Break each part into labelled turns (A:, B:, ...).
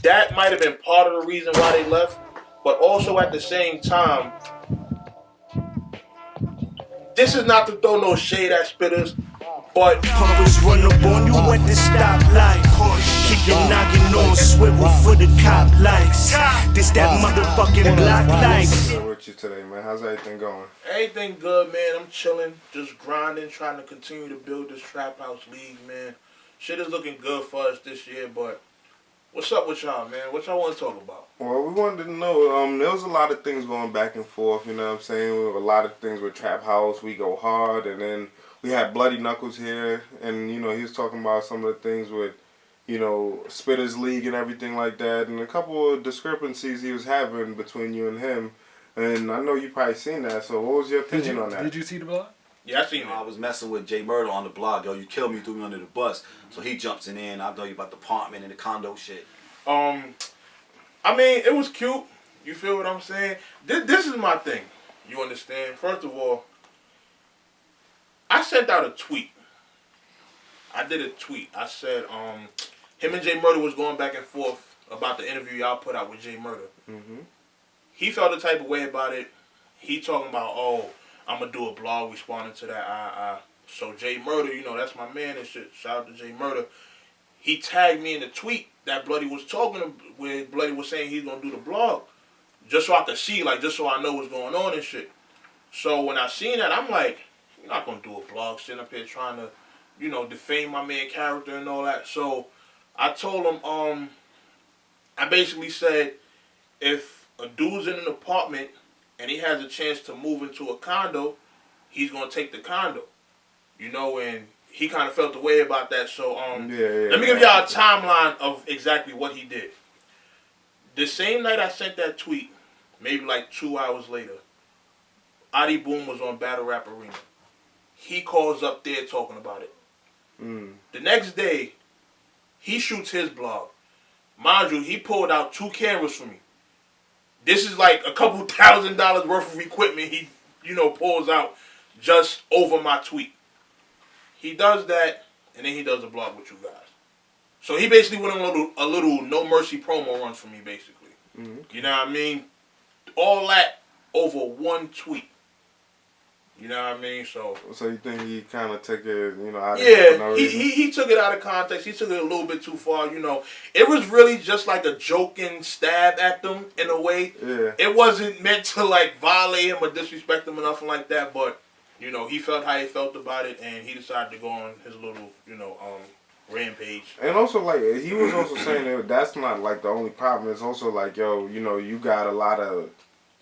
A: that might have been part of the reason why they left. But also at the same time, this is not to throw no shade at Spittaz, but
B: always run up on you at the stoplight. Keep your knocking on swivel for the cop lights. This that motherfucking block lights.
C: What's with you today, man? How's everything going?
A: everything good, man. I'm chilling, just grinding, trying to continue to build this Traphouse league, man. Shit is looking good for us this year, but what's up with y'all, man? What y'all want to talk about?
C: Well, we wanted to know, there was a lot of things going back and forth, you know what I'm saying? A lot of things with Traphouse, we go hard, and then we had Bluudy Nuckles here, and, you know, he was talking about some of the things with, you know, Spittaz League and everything like that, and a couple of discrepancies he was having between you and him. And I know you probably seen that, so what was your opinion on that?
D: Did you see the blog?
A: Yeah, I seen it.
E: I was messing with Jay Murder on the blog. Yo, you killed me, threw me under the bus. So he jumps in. I'll tell you about the apartment and the condo shit.
A: I mean, it was cute. You feel what I'm saying? This is my thing. You understand? First of all, I sent out a tweet. I did a tweet. I said, him and Jay Murder was going back and forth about the interview y'all put out with Jay Murder.
C: Mm-hmm.
A: He felt the type of way about it. He talking about, oh, I'm going to do a blog responding to that. So Jay Murder, you know, that's my man and shit. Shout out to Jay Murder. He tagged me in the tweet that Bloody was talking where Bloody was saying he's going to do the blog. Just so I could see, like, just so I know what's going on and shit. So when I seen that, I'm like, you're not going to do a blog sitting up here trying to, you know, defame my man character and all that. So I told him, I basically said, if a dude's in an apartment and he has a chance to move into a condo, he's going to take the condo. You know, and he kind of felt the way about that. So let me give y'all a timeline of exactly what he did. The same night I sent that tweet, maybe like 2 hours later, Adi Boom was on Battle Rap Arena. He calls up there talking about it. The next day, he shoots his blog. Mind you, he pulled out 2 cameras for me. This is like a couple $1,000 worth of equipment he, you know, pulls out just over my tweet. He does that, and then he does a blog with you guys. So he basically went on a little no mercy promo run for me, basically.
C: Mm-hmm.
A: You know what I mean? All that over one tweet. You know what I mean? So
C: you think he kind of took it, you know, out of
A: yeah, he took it out of context. He took it a little bit too far. You know, it was really just like a joking stab at them in a way.
C: Yeah.
A: It wasn't meant to like violate him or disrespect him or nothing like that. But you know, he felt how he felt about it, and he decided to go on his little, you know, rampage.
C: And also, like, he was also saying that that's not, like, the only problem. It's also, like, yo, you know, you got a lot of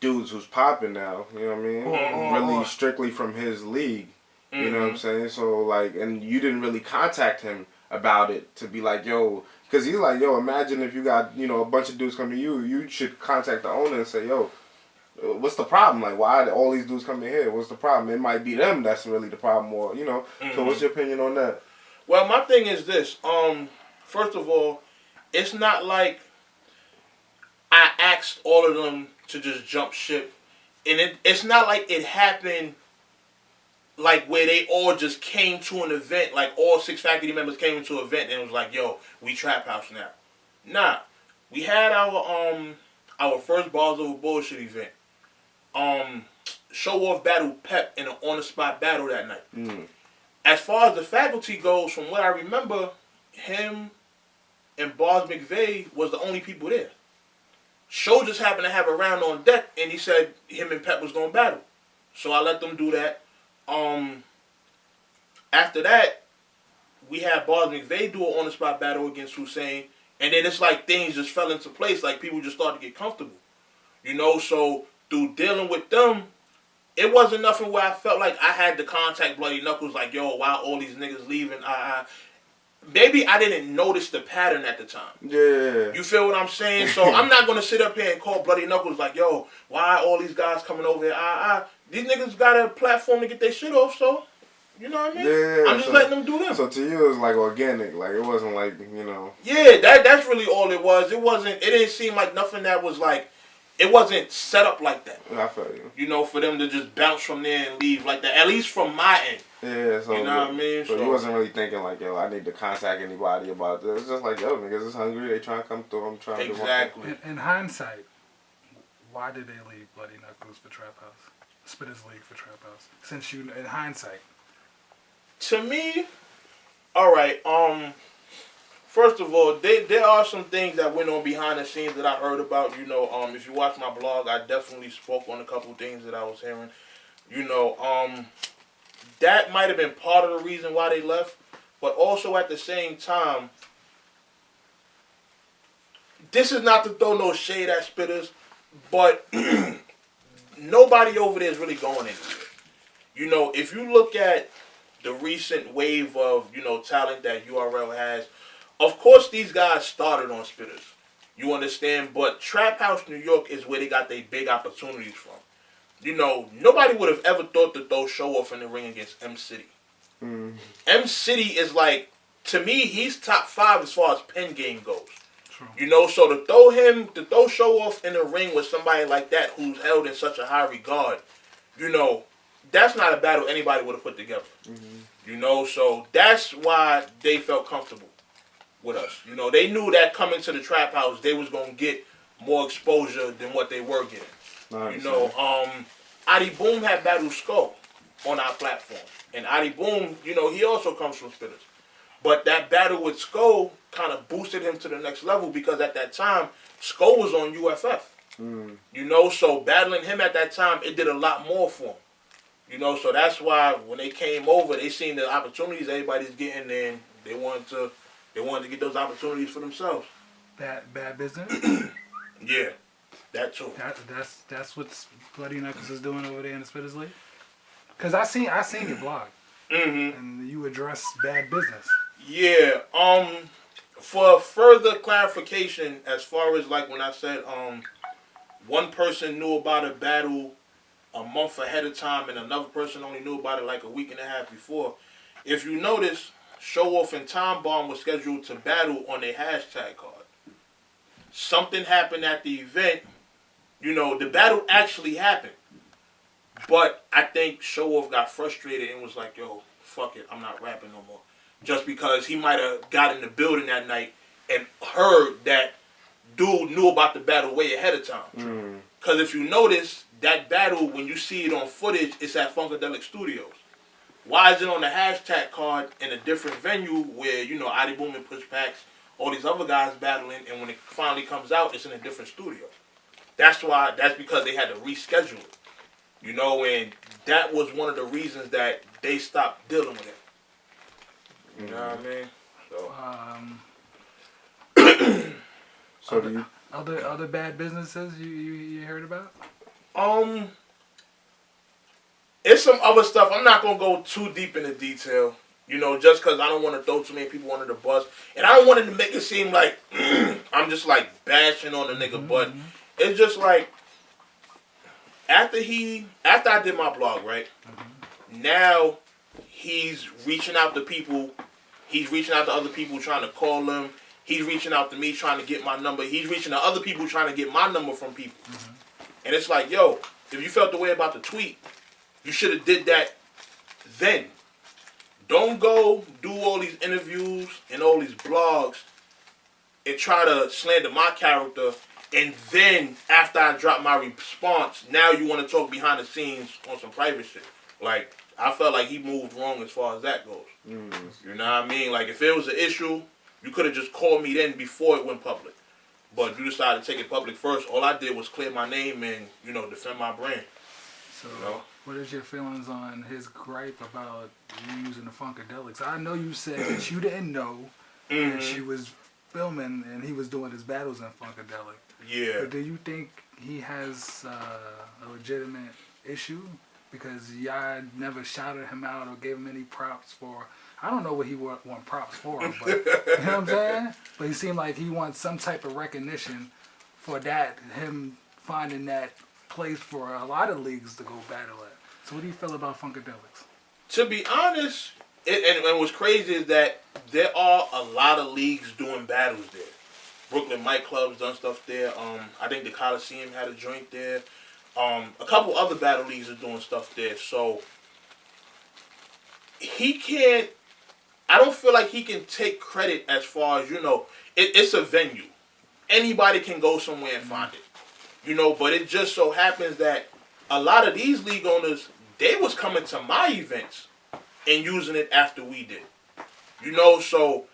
C: dudes who's popping now, you know what I mean? Really strictly from his league, you know what I'm saying? So, like, and you didn't really contact him about it to be like, yo, because he's like, yo, imagine if you got, you know, a bunch of dudes coming to you, you should contact the owner and say, yo, what's the problem? Like, why are all these dudes coming here? What's the problem? It might be them that's really the problem, or, you know. So what's your opinion on that?
A: Well, my thing is this. First of all, it's not like I asked all of them to just jump ship. And it's not like it happened like where they all just came to an event, like all 6 faculty members came into an event and it was like, yo, we Traphouse now. Nah. We had our first Bars Over Bullshit event. Show off battle pep in an on-the-spot battle that night. As far as the faculty goes, from what I remember, him and Bars McVeigh was the only people there. Show just happened to have a round on deck, and he said him and Pep was going to battle. So I let them do that. After that, we had Bars McVeigh do an on-the-spot battle against Hussein, and then it's like things just fell into place, like people just started to get comfortable. You know, so through dealing with them, it wasn't nothing where I felt like I had to contact Bluudy Nuckles, like, yo, why all these niggas leaving? Maybe I didn't notice the pattern at the time.
C: Yeah.
A: You feel what I'm saying? So I'm not going to sit up here and call Bluudy Nuckles like, yo, why all these guys coming over here? These niggas got a platform to get their shit off, so, you know what I mean?
C: Yeah.
A: I'm just letting them do them.
C: So to you, it was like organic. Like, it wasn't like, you know.
A: Yeah, that's really all it was. It didn't seem like nothing that was like, it wasn't set up like that.
C: I feel you.
A: You know, for them to just bounce from there and leave like that. At least from my end.
C: Yeah, so
A: you know what I mean?
C: So you wasn't really thinking like, yo, I need to contact anybody about this. It's just like, yo, niggas is hungry. They trying to come through. I'm trying to do my thing.
D: In hindsight, why did they leave Bluudy Nuckles for Traphouse? Spittaz League for Traphouse. Since you, in hindsight.
A: To me, all right. First of all, there are some things that went on behind the scenes that I heard about. You know, if you watch my blog, I definitely spoke on a couple of things that I was hearing. You know, that might have been part of the reason why they left, but also at the same time, this is not to throw no shade at Spittaz, but nobody over there is really going anywhere. You know, if you look at the recent wave of, you know, talent that URL has, of course these guys started on Spittaz. You understand? But Traphouse New York is where they got their big opportunities from. You know, nobody would have ever thought to throw Show Off in the ring against M City. M City is like, to me, he's top 5 as far as pen game goes.
D: True.
A: You know, so to throw Show Off in the ring with somebody like that who's held in such a high regard, you know, that's not a battle anybody would have put together. You know, so that's why they felt comfortable with us. You know, they knew that coming to the Trap House, they was going to get more exposure than what they were getting.
C: Nice.
A: You know, Adi Boom had battled C.E.O. on our platform. And Adi Boom, you know, he also comes from Spittaz. But that battle with C.E.O. kind of boosted him to the next level because at that time, C.E.O. was on UFF. You know, so battling him at that time, it did a lot more for him. You know, so that's why when they came over, they seen the opportunities everybody's getting, and they wanted to get those opportunities for themselves.
D: Bad business.
A: Yeah, that too.
D: That's what Bluudy Nuckles is doing over there in the Spittaz League. Cause I seen your blog, and you address bad business.
A: Yeah. For further clarification, as far as like when I said, one person knew about a battle a month ahead of time, and another person only knew about it like a week and a half before. If you notice, Show Off and Time Bomb were scheduled to battle on their hashtag card. Something happened at the event. You know, the battle actually happened. But I think Show Off got frustrated and was like, yo, fuck it, I'm not rapping no more. Just because he might have got in the building that night and heard that dude knew about the battle way ahead of time. Because if you notice, that battle, when you see it on footage, it's at Funkadelic Studios. Why is it on the hashtag card in a different venue where, you know, Adi Boom and Push Packs, all these other guys battling, and when it finally comes out, it's in a different studio? That's because they had to reschedule it. You know, and that was one of the reasons that they stopped dealing with it. You know what I mean? So,
C: So do you?
D: Other bad businesses you heard about?
A: It's some other stuff. I'm not gonna go too deep into detail, you know, just because I don't want to throw too many people under the bus, and I don't want it to make it seem like I'm just like bashing on the nigga. But it's just like after I did my blog, right? Now he's reaching out to people. He's reaching out to other people trying to call them. He's reaching out to me trying to get my number. He's reaching to other people trying to get my number from people. And it's like, yo, if you felt the way about the tweet, you should have did that then. Don't go do all these interviews and all these blogs and try to slander my character, and then after I drop my response, now you want to talk behind the scenes on some private shit. Like, I felt like he moved wrong as far as that goes. You know what I mean? Like, if it was an issue, you could have just called me then before it went public. But you decided to take it public first. All I did was clear my name and, you know, defend my brand.
D: So,
A: you know?
D: What is your feelings on his gripe about you using the Funkadelics? I know you said that you didn't know that she was filming and he was doing his battles in Funkadelic.
A: Yeah.
D: But do you think he has a legitimate issue? Because y'all never shouted him out or gave him any props for... I don't know what he want props for, but you know what I'm saying? But he seemed like he wants some type of recognition for that, him finding that place for a lot of leagues to go battle at. So what do you feel about Funkadelics?
A: To be honest, and what's crazy is that there are a lot of leagues doing battles there. Brooklyn Mic Club's done stuff there. I think the Coliseum had a joint there. A couple other battle leagues are doing stuff there. So he can't. I don't feel like he can take credit as far as, it's a venue. Anybody can go somewhere and find it. But it just so happens that a lot of these league owners, they was coming to my events and using it after we did. So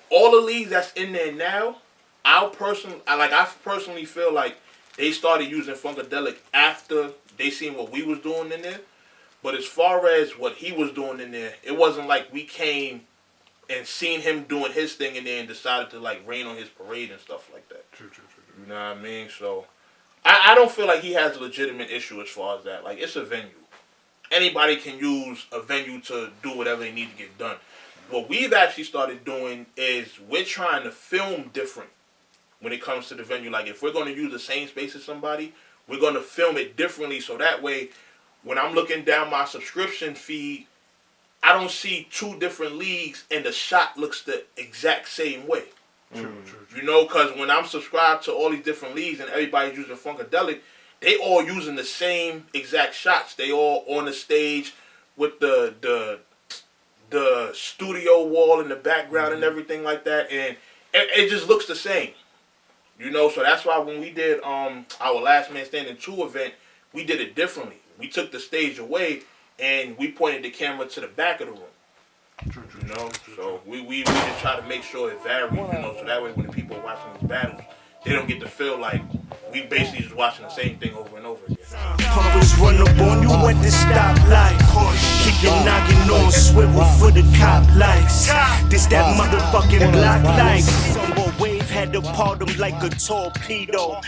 A: all the leagues that's in there now, I personally feel like they started using Funkadelic after they seen what we was doing in there. But as far as what he was doing in there, it wasn't like we came and seen him doing his thing in there and decided to rain on his parade and stuff like that.
D: True.
A: You know what I mean? So I don't feel like he has a legitimate issue as far as that. It's a venue. Anybody can use a venue to do whatever they need to get done. What we've actually started doing is we're trying to film different when it comes to the venue. If we're going to use the same space as somebody, we're going to film it differently so that way when I'm looking down my subscription feed, I don't see two different leagues and the shot looks the exact same way.
D: True.
A: Because when I'm subscribed to all these different leagues and everybody's using Funkadelic, they all using the same exact shots. They all on the stage with the studio wall in the background and everything like that, and it just looks the same. So that's why when we did our Last Man Standing 2 event, we did it differently. We took the stage away and we pointed the camera to the back of the room.
D: True.
A: So we just try to make sure it varies, so that way when the people are watching these battles, they don't get to feel like we basically just watching the same thing over and over again.
B: Always run up on you at the stoplight. Keep your knocking on swivel for the cop lights. This that motherfucking block light. Some wave had to part them like a torpedo.